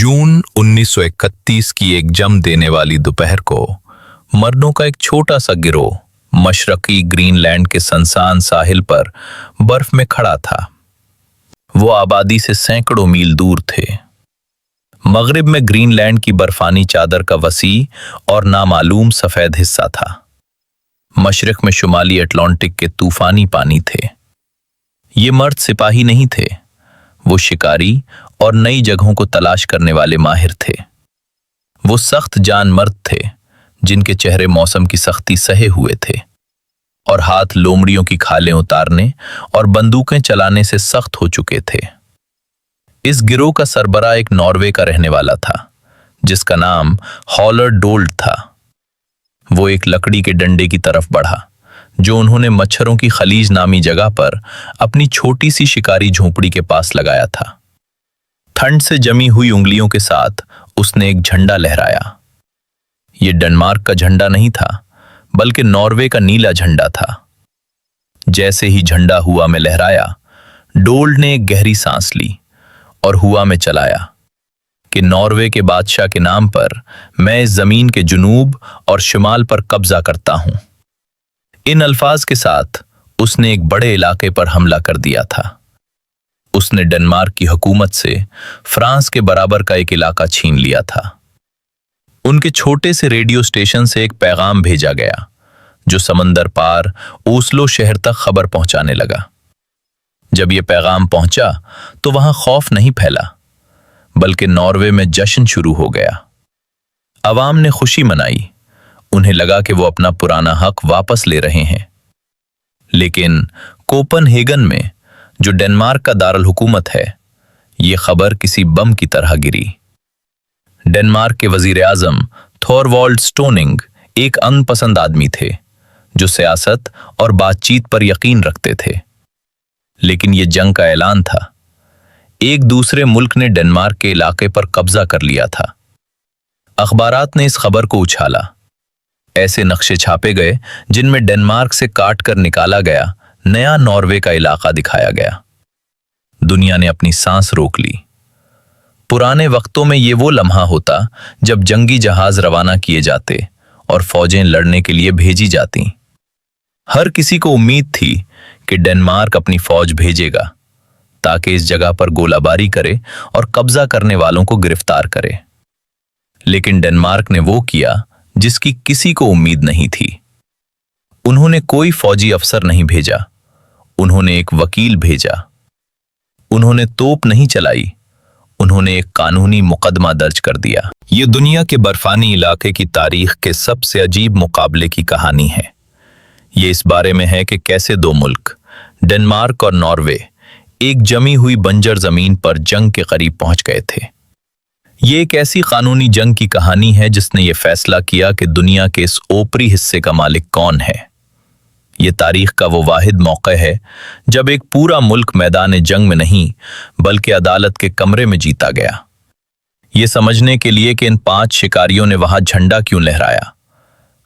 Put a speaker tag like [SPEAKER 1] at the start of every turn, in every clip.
[SPEAKER 1] जून 1931 की एक जम देने वाली दोपहर को मर्दों का एक छोटा सा गिरोह मशरकी ग्रीनलैंड के सुनसान साहिल पर बर्फ में खड़ा था। वो आबादी से सैकड़ों मील दूर थे। मगरिब में ग्रीनलैंड की बर्फानी चादर का वसी और नामालूम सफेद हिस्सा था। मशरक में शुमाली अटलांटिक के तूफानी पानी थे। ये मर्द सिपाही नहीं थे, वो शिकारी और नई जगहों को तलाश करने वाले माहिर थे। वो सख्त जान मर्द थे जिनके चेहरे मौसम की सख्ती सहे हुए थे और हाथ लोमड़ियों की खालें उतारने और बंदूकें चलाने से सख्त हो चुके थे। इस गिरोह का सरबराह एक नॉर्वे का रहने वाला था जिसका नाम हॉलर डोल्ड था। वो एक लकड़ी के डंडे की तरफ बढ़ा जो उन्होंने मच्छरों की खलीज नामी जगह पर अपनी छोटी सी शिकारी झोंपड़ी के पास लगाया था। ठंड से जमी हुई उंगलियों के साथ उसने एक झंडा लहराया। ये डेनमार्क का झंडा नहीं था बल्कि नॉर्वे का नीला झंडा था। जैसे ही झंडा हुआ में लहराया, डोल्ड ने एक गहरी सांस ली और हुआ में चलाया कि नॉर्वे के बादशाह के नाम पर मैं इस जमीन के जुनूब और शिमाल पर कब्जा करता हूं। इन अल्फाज के साथ उसने एक बड़े इलाके पर हमला कर दिया था। उसने डेनमार्क की हुकूमत से फ्रांस के बराबर का एक इलाका छीन लिया था। उनके छोटे से रेडियो स्टेशन से एक पैगाम भेजा गया जो समंदर पार ओस्लो शहर तक खबर पहुंचाने लगा। जब यह पैगाम पहुंचा तो वहां खौफ नहीं फैला बल्कि नॉर्वे में जश्न शुरू हो गया। अवाम ने खुशी मनाई। उन्हें लगा कि वो अपना पुराना हक वापस ले रहे हैं। लेकिन कोपनहेगन में, जो डेनमार्क का दारुल हुकूमत है, ये खबर किसी बम की तरह गिरी। डेनमार्क के वजीर आजम थोरवॉल्ड स्टोनिंग एक अनपसंद आदमी थे जो सियासत और बातचीत पर यकीन रखते थे। लेकिन यह जंग का ऐलान था। एक दूसरे मुल्क ने डेनमार्क के इलाके पर कब्जा कर लिया था। अखबारात ने इस खबर को उछाला। ऐसे नक्शे छापे गए जिनमें डेनमार्क से काट कर निकाला गया नया नॉर्वे का इलाका दिखाया गया। दुनिया ने अपनी सांस रोक ली। पुराने वक्तों में ये वो लम्हा होता जब जंगी जहाज रवाना किए जाते और फौजें लड़ने के लिए भेजी जाती। हर किसी को उम्मीद थी कि डेनमार्क अपनी फौज भेजेगा ताकि इस जगह पर गोलाबारी करे और कब्जा करने वालों को गिरफ्तार करे। लेकिन डेनमार्क ने वो किया जिसकी किसी को उम्मीद नहीं थी। उन्होंने कोई फौजी अफसर नहीं भेजा, उन्होंने एक वकील भेजा। उन्होंने तोप नहीं चलाई, उन्होंने एक कानूनी मुकदमा दर्ज कर दिया। ये दुनिया के बर्फानी इलाके की तारीख के सबसे अजीब मुकाबले की कहानी है। ये इस बारे में है कि कैसे दो मुल्क, डेनमार्क और नॉर्वे, एक जमी हुई बंजर जमीन पर जंग के करीब पहुंच गए थे। ये एक ऐसी कानूनी जंग की कहानी है जिसने ये फैसला किया कि दुनिया के इस ओपरी हिस्से का मालिक कौन है। ये तारीख का वो वाहिद मौका है जब एक पूरा मुल्क मैदान जंग में नहीं बल्कि अदालत के कमरे में जीता गया। ये समझने के लिए कि इन 5 शिकारियों ने वहां झंडा क्यों लहराया,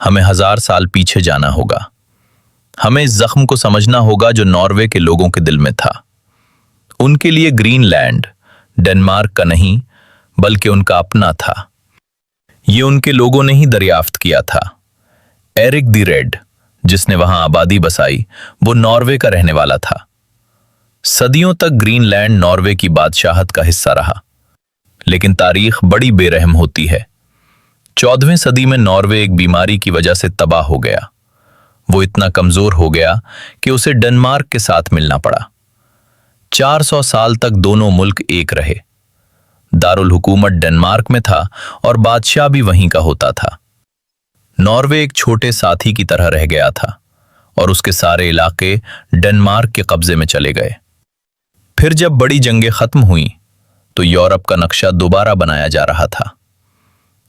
[SPEAKER 1] हमें 1000 साल पीछे जाना होगा। हमें इस जख्म को समझना होगा जो नॉर्वे के लोगों के दिल में था। उनके लिए ग्रीनलैंड डेनमार्क का नहीं बल्कि उनका अपना था। ये उनके लोगों ने ही दरियाफ्त किया था। एरिक दी रेड, जिसने वहां आबादी बसाई, वो नॉर्वे का रहने वाला था। सदियों तक ग्रीनलैंड नॉर्वे की बादशाहत का हिस्सा रहा। लेकिन तारीख बड़ी बेरहम होती है। 14वीं सदी में नॉर्वे एक बीमारी की वजह से तबाह हो गया। वो इतना कमजोर हो गया कि उसे डेनमार्क के साथ मिलना पड़ा। 400 साल तक दोनों मुल्क एक रहे। दारुल हुकूमत डेनमार्क में था और बादशाह भी वहीं का होता था। नॉर्वे एक छोटे साथी की तरह रह गया था और उसके सारे इलाके डेनमार्क के कब्जे में चले गए। फिर जब बड़ी जंगें खत्म हुईं तो यूरोप का नक्शा दोबारा बनाया जा रहा था।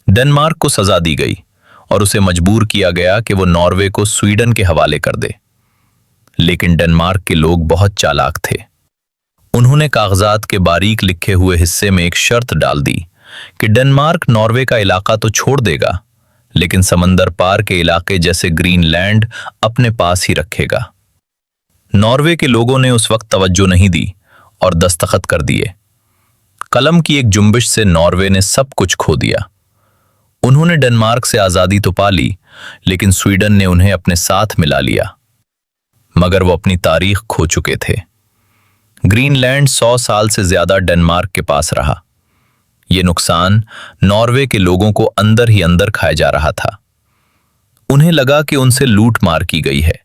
[SPEAKER 1] डेनमार्क को सजा दी गई और उसे मजबूर किया गया कि वो नॉर्वे को स्वीडन के हवाले कर दे। लेकिन डेनमार्क के लोग बहुत चालाक थे। उन्होंने कागजात के बारीक लिखे हुए हिस्से में एक शर्त डाल दी कि डेनमार्क नॉर्वे का इलाका तो छोड़ देगा लेकिन समंदर पार के इलाके जैसे ग्रीनलैंड अपने पास ही रखेगा। नॉर्वे के लोगों ने उस वक्त तवज्जो नहीं दी और दस्तखत कर दिए। कलम की एक जुम्बिश से नॉर्वे ने सब कुछ खो दिया। उन्होंने डेनमार्क से आजादी तो पा ली, लेकिन स्वीडन ने उन्हें अपने साथ मिला लिया। मगर वो अपनी तारीख खो चुके थे। ग्रीनलैंड 100 साल से ज्यादा डेनमार्क के पास रहा। ये नुकसान नॉर्वे के लोगों को अंदर ही अंदर खाया जा रहा था। उन्हें लगा कि उनसे लूट मार की गई है।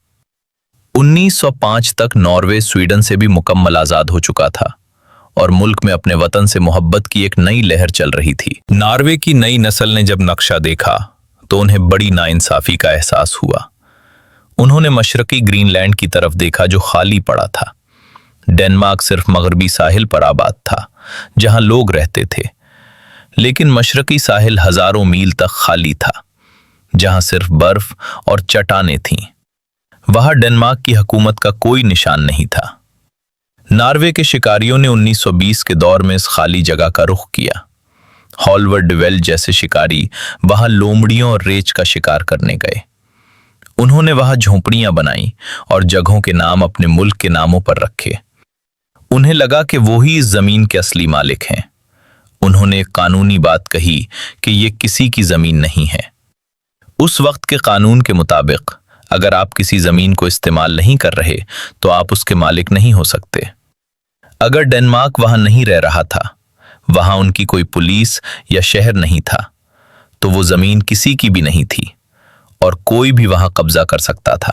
[SPEAKER 1] 1905 तक नॉर्वे स्वीडन से भी मुकम्मल आजाद हो चुका था और मुल्क में अपने वतन से मोहब्बत की एक नई लहर चल रही थी। नॉर्वे की नई नस्ल ने जब नक्शा देखा तो उन्हें बड़ी नाइंसाफी का एहसास हुआ। उन्होंने मशरकी ग्रीनलैंड की तरफ देखा जो खाली पड़ा था। डेनमार्क सिर्फ मगरबी साहिल पर आबाद था जहां लोग रहते थे, लेकिन मशरकी साहिल हजारों मील तक खाली था जहां सिर्फ बर्फ और चट्टानें थीं। वहां डेनमार्क की हुकूमत का कोई निशान नहीं था। नॉर्वे के शिकारियों ने 1920 के दौर में इस खाली जगह का रुख किया। हॉलवर डिवेल जैसे शिकारी वहां लोमड़ियों और रेच का शिकार करने गए। उन्होंने वहां झोंपड़ियां बनाई और जगहों के नाम अपने मुल्क के नामों पर रखे। उन्हें लगा कि वो ही इस जमीन के असली मालिक हैं। उन्होंने एक कानूनी बात कही कि ये किसी की जमीन नहीं है। उस वक्त के कानून के मुताबिक अगर आप किसी जमीन को इस्तेमाल नहीं कर रहे तो आप उसके मालिक नहीं हो सकते। अगर डेनमार्क वहां नहीं रह रहा था, वहां उनकी कोई पुलिस या शहर नहीं था, तो वो जमीन किसी की भी नहीं थी और कोई भी वहां कब्जा कर सकता था।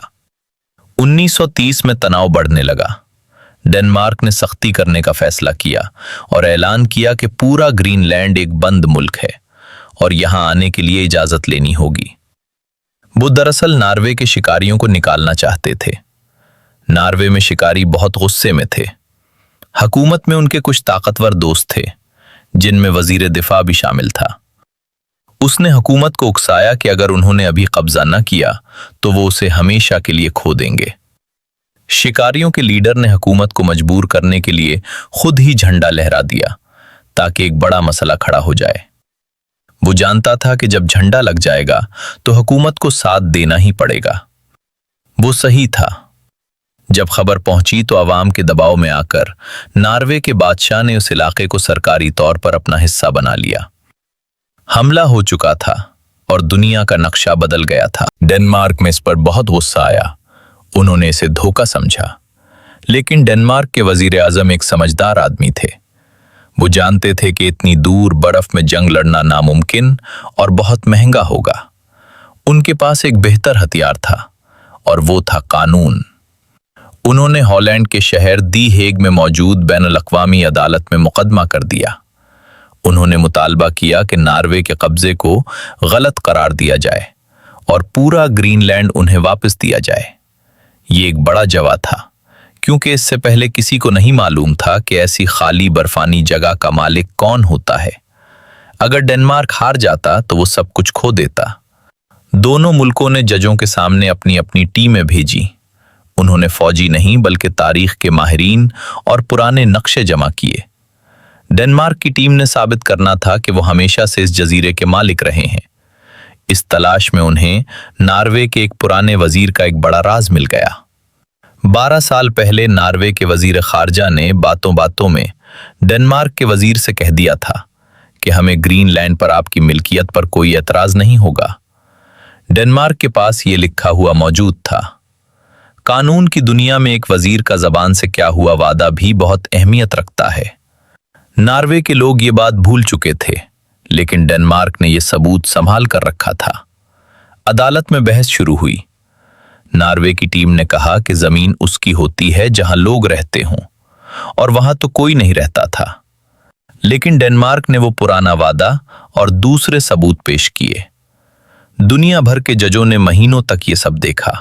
[SPEAKER 1] 1930 में तनाव बढ़ने लगा। डेनमार्क ने सख्ती करने का फैसला किया और ऐलान किया कि पूरा ग्रीनलैंड एक बंद मुल्क है और यहां आने के लिए इजाजत लेनी होगी। वो दरअसल नॉर्वे के शिकारियों को निकालना चाहते थे। नॉर्वे में शिकारी बहुत गुस्से में थे। हुकूमत में उनके कुछ ताकतवर दोस्त थे, जिनमें वजीर दिफा भी शामिल था। उसने हुकूमत को उकसाया कि अगर उन्होंने अभी कब्जा न किया तो वो उसे हमेशा के लिए खो देंगे। शिकारियों के लीडर ने हुकूमत को मजबूर करने के लिए खुद ही झंडा लहरा दिया ताकि एक बड़ा मसला खड़ा हो जाए। वो जानता था कि जब झंडा लग जाएगा तो हुकूमत को साथ देना ही पड़ेगा। वो सही था। जब खबर पहुंची तो अवाम के दबाव में आकर नॉर्वे के बादशाह ने उस इलाके को सरकारी तौर पर अपना हिस्सा बना लिया। हमला हो चुका था और दुनिया का नक्शा बदल गया था। डेनमार्क में इस पर बहुत गुस्सा आया। उन्होंने इसे धोखा समझा, लेकिन डेनमार्क के वजीर आजम एक समझदार आदमी थे। वो जानते थे कि इतनी दूर बर्फ में जंग लड़ना नामुमकिन और बहुत महंगा होगा। उनके पास एक बेहतर हथियार था और वो था कानून। उन्होंने हॉलैंड के शहर दी हेग में मौजूद बैनुल अक़वामी अदालत में मुकदमा कर दिया। उन्होंने मुतालबा किया कि नॉर्वे के कब्जे को गलत करार दिया जाए और पूरा ग्रीनलैंड उन्हें वापस दिया जाए। ये एक बड़ा जवा था, क्योंकि इससे पहले किसी को नहीं मालूम था कि ऐसी खाली बर्फानी जगह का मालिक कौन होता है। अगर डेनमार्क हार जाता तो वो सब कुछ खो देता। दोनों मुल्कों ने जजों के सामने अपनी अपनी टीमें भेजी। उन्होंने फौजी नहीं बल्कि तारीख के माहिरीन और पुराने नक्शे जमा किए। डेनमार्क की टीम ने साबित करना था कि वो हमेशा से इस जजीरे के मालिक रहे हैं। इस तलाश में उन्हें नॉर्वे के एक पुराने वजीर का एक बड़ा राज मिल गया। 12 साल पहले नॉर्वे के वजीर खारजा ने बातों बातों में डेनमार्क के वजीर से कह दिया था कि हमें ग्रीनलैंड पर आपकी मिल्कियत पर कोई एतराज नहीं होगा। डेनमार्क के पास ये लिखा हुआ मौजूद था। कानून की दुनिया में एक वजीर का जबान से क्या हुआ वादा भी बहुत अहमियत रखता है। नॉर्वे के लोग ये बात भूल चुके थे, लेकिन डेनमार्क ने यह सबूत संभाल कर रखा था। अदालत में बहस शुरू हुई। नॉर्वे की टीम ने कहा कि जमीन उसकी होती है जहां लोग रहते हों, और वहां तो कोई नहीं रहता था। लेकिन डेनमार्क ने वो पुराना वादा और दूसरे सबूत पेश किए। दुनिया भर के जजों ने महीनों तक ये सब देखा।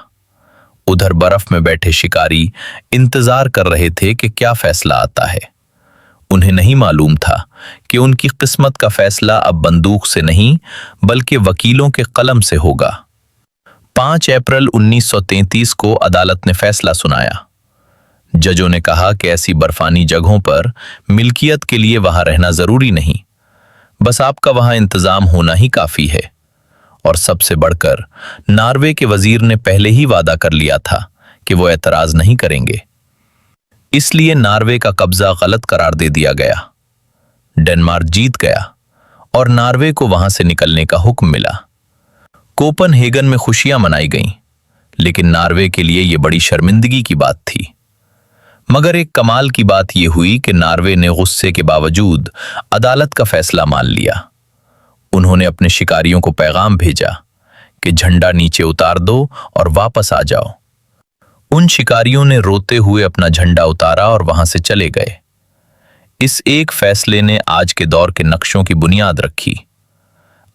[SPEAKER 1] उधर बर्फ में बैठे शिकारी इंतजार कर रहे थे कि क्या फैसला आता है। उन्हें नहीं मालूम था कि उनकी किस्मत का फैसला अब बंदूक से नहीं बल्कि वकीलों के कलम से होगा। 5 अप्रैल 1933 को अदालत ने फैसला सुनाया। जजों ने कहा कि ऐसी बर्फानी जगहों पर मिल्कियत के लिए वहां रहना जरूरी नहीं, बस आपका वहां इंतजाम होना ही काफी है। और सबसे बढ़कर नॉर्वे के वजीर ने पहले ही वादा कर लिया था कि वो एतराज नहीं करेंगे। इसलिए नॉर्वे का कब्जा गलत करार दे दिया गया। डेनमार्क जीत गया और नॉर्वे को वहां से निकलने का हुक्म मिला। कोपनहेगन में खुशियां मनाई गईं, लेकिन नॉर्वे के लिए यह बड़ी शर्मिंदगी की बात थी। मगर एक कमाल की बात यह हुई कि नॉर्वे ने गुस्से के बावजूद अदालत का फैसला मान लिया। उन्होंने अपने शिकारियों को पैगाम भेजा कि झंडा नीचे उतार दो और वापस आ जाओ। उन शिकारियों ने रोते हुए अपना झंडा उतारा और वहां से चले गए। इस एक फैसले ने आज के दौर के नक्शों की बुनियाद रखी।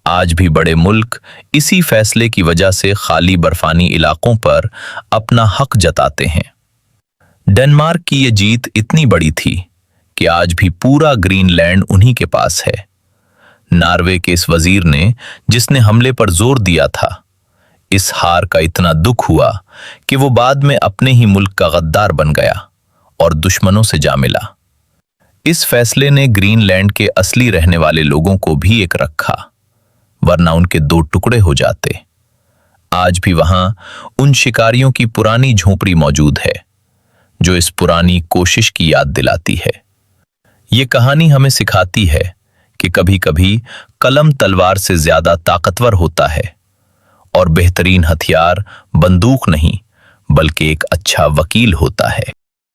[SPEAKER 1] आज भी बड़े मुल्क इसी फैसले की वजह से खाली बर्फानी इलाकों पर अपना हक जताते हैं। डेनमार्क की यह जीत इतनी बड़ी थी कि आज भी पूरा ग्रीनलैंड उन्हीं के पास है। नॉर्वे के इस वजीर ने, जिसने हमले पर जोर दिया था, इस हार का इतना दुख हुआ कि वो बाद में अपने ही मुल्क का गद्दार बन गया और दुश्मनों से जा मिला। इस फैसले ने ग्रीनलैंड के असली रहने वाले लोगों को भी एक रखा, वरना उनके दो टुकड़े हो जाते। आज भी वहां उन शिकारियों की पुरानी झोपड़ी मौजूद है, जो इस पुरानी कोशिश की याद दिलाती है। ये कहानी हमें सिखाती है कि कभी कभी कलम तलवार से ज्यादा ताकतवर होता है और बेहतरीन हथियार बंदूक नहीं, बल्कि एक अच्छा वकील होता है।